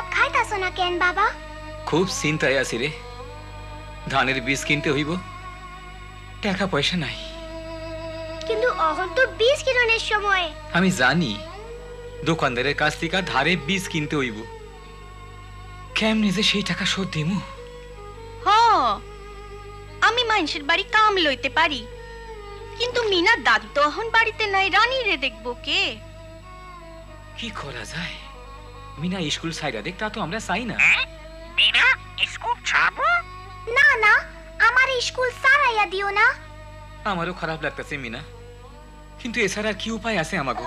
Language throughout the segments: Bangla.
ভাত খাইতাছ না কেন বাবা? খুব চিন্তায় আছি রে। ধানের বীজ কিনতে হইব, টাকা পয়সা নাই। কিন্তু অহন তো বীজ কিরণের সময়। আমি জানি দোকানদারের কাছ থেকে ধারে বীজ কিনতে হইব, কেমনে যে সেই টাকা শোধ দিমু। হ, আমি মানুষের বাড়ি কাম লইতে পারি, কিন্তু মিনা দাদু তো এখন বাড়িতে নাই, রানী রে দেখবো কে? কি করা যায়? মিনা স্কুল সাইডা দেখ, তা তো আমরা চাই না। মিনা স্কুল ছাড়বো? না না, আমার স্কুল সারাইয়া দিও না। আমারও খারাপ লাগতেছে মিনা, কিন্তু এছাড়া আর কি উপায় আছে আমাগো?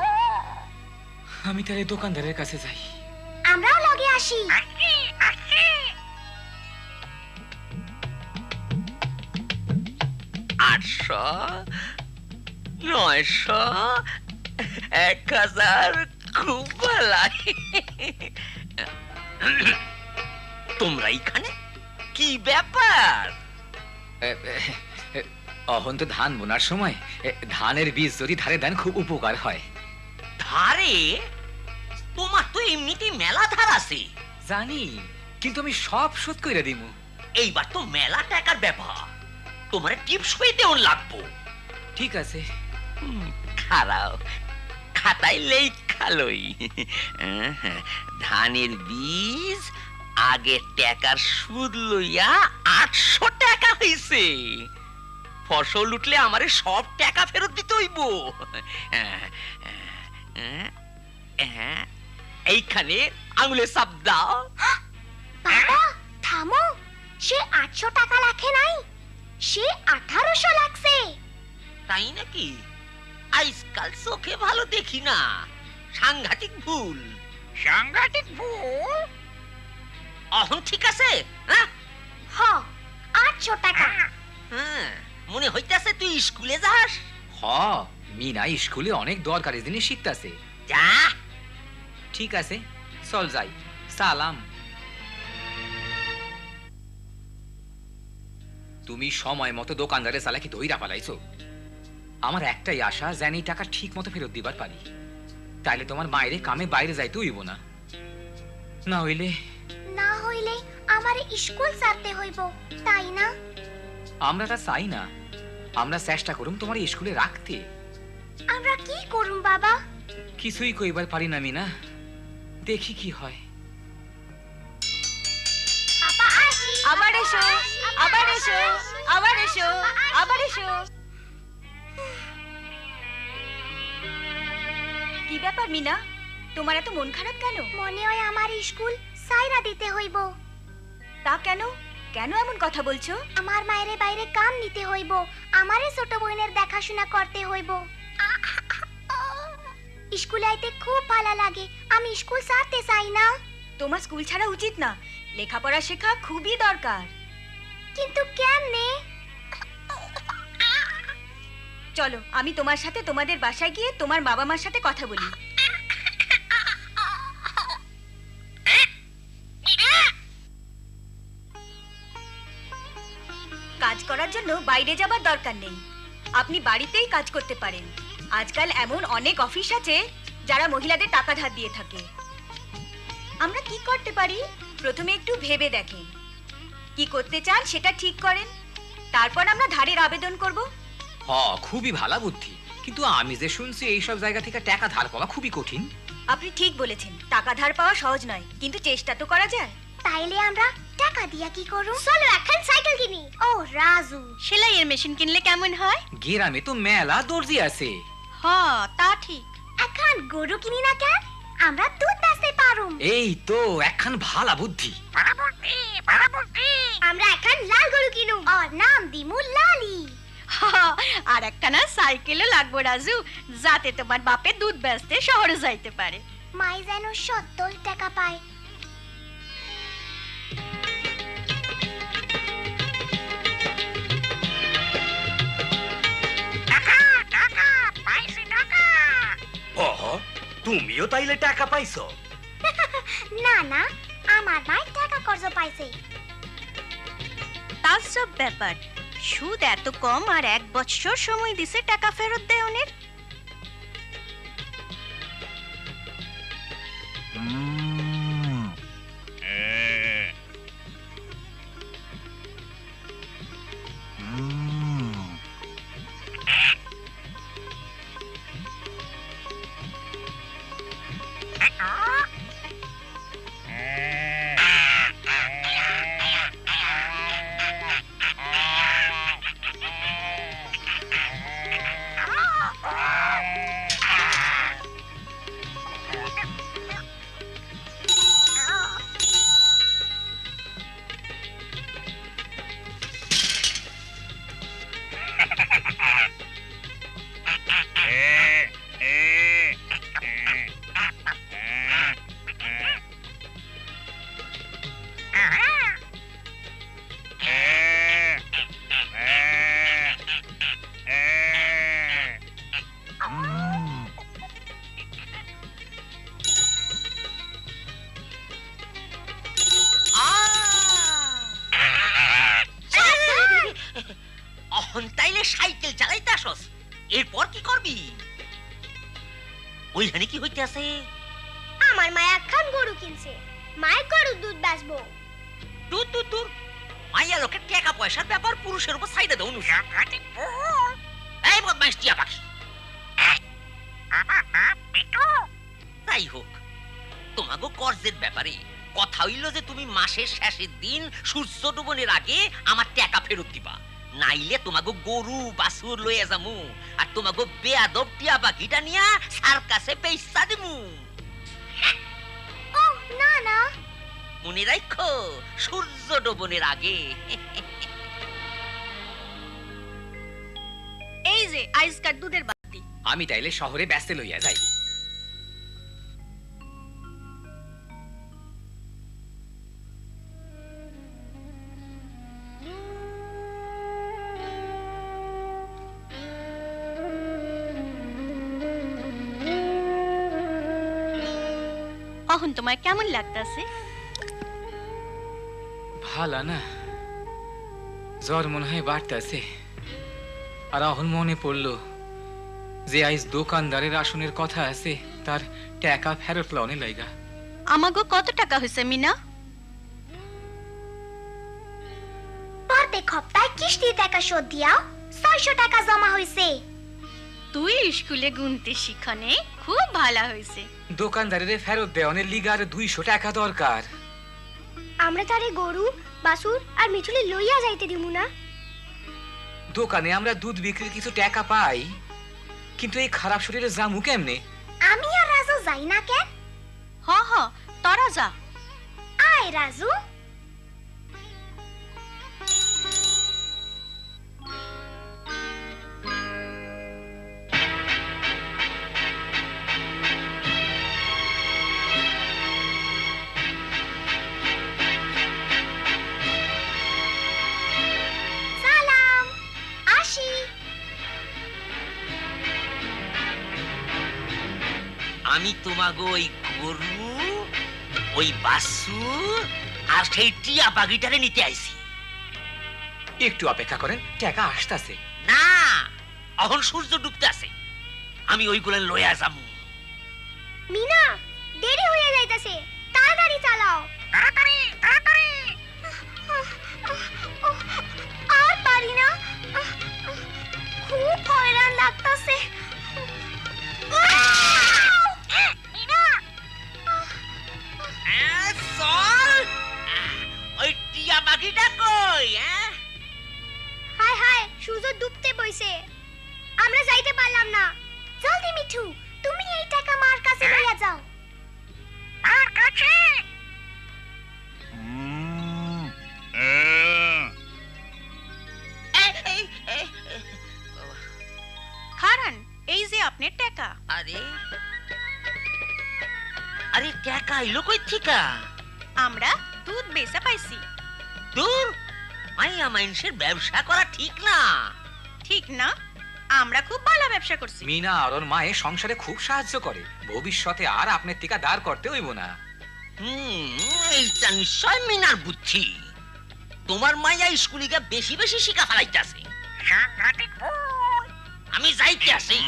আমি তাহলে দোকানদারের কাছে যাই। আমরাও লগে আসি। আসি আসি। 800, 900, 1000, খুব ভালো। তোমরা এখানে কি ব্যাপার? অহন তো ধান বোনার সময়, ধানের বীজ যদি ধারে দেন খুব উপকার হয়। ধারে? তোমার তো এমনিতেই মেলা ধার আছে। জানি, কিন্তু আমি সব শোধ কইরা দিমু। এইবার তো মেলা টাকার ব্যাপার, তোমার টিপস হইতে লাগবো। ঠিক আছে, খারাও, খাতায় লেখালই। ধানের বীজ আগে টাকার সুদ লইয়া 800 টাকা হইছে। ফসল উঠলে আমারে সব টাকা ফেরত দিতে হইব। এইখানে আঙুলে চাপ দাও। বাবা থামো, সে 800 টাকা লাখে নাই, সে 1800 লাগছে। তাই নাকি? আজকাল চোখে ভালো দেখি না, সাংঘাতিক ভুল। সাংঘাতিক ভুল? অহন ঠিক আছে? হ, 800 টাকা। হ্যাঁ, মনে হইতাছে তুই স্কুলে যাস। হ, মিনা স্কুলে অনেক দরকারি জিনিস শিখতাছে। যা। ঠিক আছে, চল যাই। সালাম। তুমি সময় মতো দোকানদারের চালাকি ধইরা পালাইছো। আমার একটাই আশা, জানি টাকা ঠিক মতো ফেরত দিবার পারি, তাইলে তোমার মায়েরে কামে বাইরে যাইতে হইব না। না হইলে না হইলে আমার স্কুল ছাড়তে হইব, তাই না? আমরা তা চাই না, আমরা চেষ্টা করুম তোমার স্কুলে রাখতে। আমরা কি করুম বাবা? কিছুই কইবার পারি না মিনা, দেখি কি হয়। বাবা আসি। আবার এসো, আবার এসো, আবার এসো, আবার এসো। কি ব্যাপার মিনা, তোমার এত মন খারাপ কেন? মনে হয় আমার স্কুল সাইরা দিতে হইব। তা কেন? কেন এমন কথা বলছো? আমার মায়েরে বাইরে কাম নিতে হইব, আমারে ছোট বোনের দেখাশোনা করতে হইব। স্কুলে আইতে খুব ভালো লাগে, আমি স্কুল ছাড়তে চাই না। তোমার স্কুল ছাড়া উচিত না, লেখাপড়া শেখা খুবই দরকার। কিন্তু কেমনে? চলো আমি তোমার সাথে তোমাদের বাসায় গিয়ে তোমার বাবা মার সাথে কথা বলি। কাজ করার জন্য বাইরে যাবার দরকার নেই, আপনি বাড়িতেই কাজ করতে পারেন। আজকাল এমন অনেক অফিস আছে যারা মহিলাদের টাকা ধার দিয়ে থাকে। আমরা কি করতে পারি প্রথমে একটু ভেবে দেখেন, কি করতে চান সেটা ঠিক করেন, তারপর আমরা ধারের আবেদন করব। হ, খুবই ভালো বুদ্ধি, কিন্তু আমি যে শুনছি এইসব জায়গা থেকে টাকা ধার পাওয়া খুবই কঠিন। আপনি ঠিক বলেছেন, টাকা ধার পাওয়া সহজ নয়, কিন্তু চেষ্টা তো করা যায়। তাইলে আমরা টাকা দিয়া কি করুম? চলো এখন সাইকেল কিনি। ও রাজু, সেলাইয়ের মেশিন কিনলে কেমন হয়? গ্রামে তো মেলা দর্জি আছে। হ্যাঁ তা ঠিক। এখন গরু কিনি না কেন? আমরা দুধ বেচতে পারুম। এই তো একখান ভালা বুদ্ধি। আমরা এখন লাল গরু কিনুম, আর নাম দিমু লালি। আর একটা না সাইকেলও লাগবে রাজু, যাতে তোমার বাপে দুধ বেচতে শহরে যাইতে পারে। মাই যেন 70 টাকা পায়। তুমিও তাইলে টাকা পাইছো? না না, আমার ভাই টাকা কর্জ পাইছে। তার সব ব্যাপার, সুদ এত কম আর 1 বছর সময় দিছে টাকা ফেরত দেওয়ার। যাবি? ওইখানে কি হইতে আছে? আমার মা একখান গরু কিনছে, মায়ের গরুর দুধ বেচবো। দূর দূর দূর, মাইয়া লোকের টাকা পয়সার ব্যাপার পুরুষের উপর সাইডে দাও। এই বদমাইশ টিয়া পাখি, আমার নাম মিঠু। তাই হোক, তোমাগো কর্জের ব্যাপারে কথা হইল যে তুমি মাসের শেষের দিন সূর্য ডুবনের আগে আমার টাকা ফেরত দিবা, নাইলে তোমাগো গরু বাছুর লইয়া যামু আর তোমাগো বেয়াদব টিয়া পাখিটা নিয়া সার্কাসে পয়সা দিমু। ও না না, মনে রাখো, সূর্য ডুবনের আগে। এই যে আইসকার দুধের বাটি। আমি তাইলে শহরে ব্যস্ত লইয়া যাই। এখন তোমার কেমন লাগতাছে? ভালা না, জ্বর মনে হয় বাড়তেছে। আর এখন মনে পড়লো যে আইজ দোকানদারের আসনের কথা আছে, তার টাকা ফেরত লওনে লাইগা। আমাগো কত টাকা হয়েছে মিনা? প্রত্যেক সপ্তাহে কিস্তির টাকা শোধ দিয়াও 600 টাকা জমা হয়েছে। তুই স্কুলে গুনতে শিখানে খুব ভালো হয়েছে। দোকানদারের ফেরত দেওয়ানের লিগার 200 টাকা দরকার। আমরা তারে গরু বাছুর আর মিঠুলি লইয়া যাইতে দিমু না। দোকানে আমরা দুধ বিক্রির কিছু টাকা পাই, কিন্তু এই খারাপ শরীরে জামু কেমনে? আমি আর রাজু যাই না কেন? হ হ, তোরা যা। আয় রাজু। সালাম, আসি। আমি তোমাগো ওই গরু, ওই বাছুর আর সেই টিয়া পাখিটারে নিতে আইছি। একটু অপেক্ষা করেন, টাকা আসতাছে। না, এখন সূর্য ডুবতে আছে, আমি ওইগুলো লইয়া যাবো। মিনা, দেরি হয়ে যাইতাছে, তাড়াতাড়ি চালাও। তাড়াতাড়ি তাড়াতাড়ি। আর পারি না, খুব হয়রান লাগতাছে। চল, ওই টিয়া পাখিটা কই? হায় হায়, সূর্য ডুবতে বইছে, আমরা যাইতে পারলাম না। জলদি মিঠু, তুমি এই টাকা মার কাছে লইয়া যাও। মার কাছে? খারান, এই যে আপনার টাকা। আরে আরে, টাকা এলো কই থিকা? আমরা দুধ বেচা পাইছি। দূর, মাইয়া মানুষের ব্যবসা করা ঠিক না। ঠিক না? আমরা খুব ভালো ব্যবসা করছি। মিনা আর ওর মায়ে সংসারে খুব সাহায্য করে, ভবিষ্যতে আর আপনার টিকা দাঁড় করতে হইব না। এইটা নিশ্চয় মিনার বুদ্ধি। তোমার মাইয়া স্কুলে গিয়ে বেশি বেশি শিখা ফেলাইতেছে। আমি যাইতে আসি।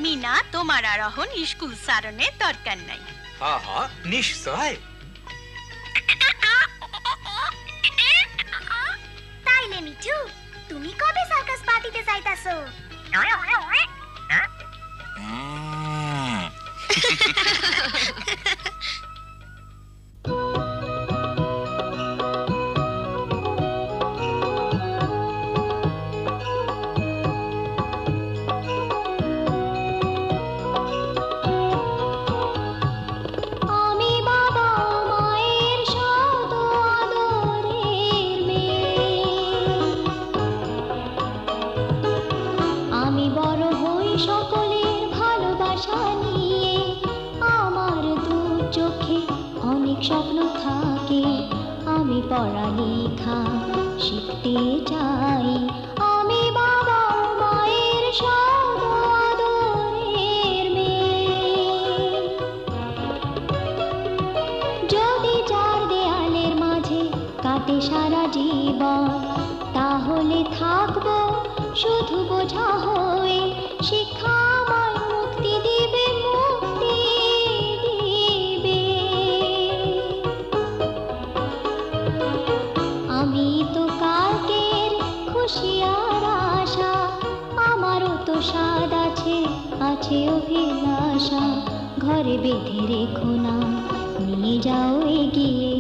মিনা, তোমার আর এখন স্কুল সারণের দরকার নাই। হ্যাঁ হ্যাঁ, নিশ্চয়। তাইলে মিঠু, তুমি কবে সার্কাস পার্টিতে যাইতাছো? পড়ালেখা শিখতে চাই, আমি বাবা মায়ের আদরের মেয়ে। যদি চার দেয়ালের মাঝে কাটে সারা জীবন, জীবন, তাহলে থাকবো শুধু বোঝা হয়ে। শিক্ষা আমায় মুক্তি দিবে, মুক্তি দিবে। আমি তো কালকের খুশি আর আশা, আমারও তো স্বাদ আছে, আছে অভিলাষা। ঘরে বেঁধে রেখো না, নিয়ে যাও এগিয়ে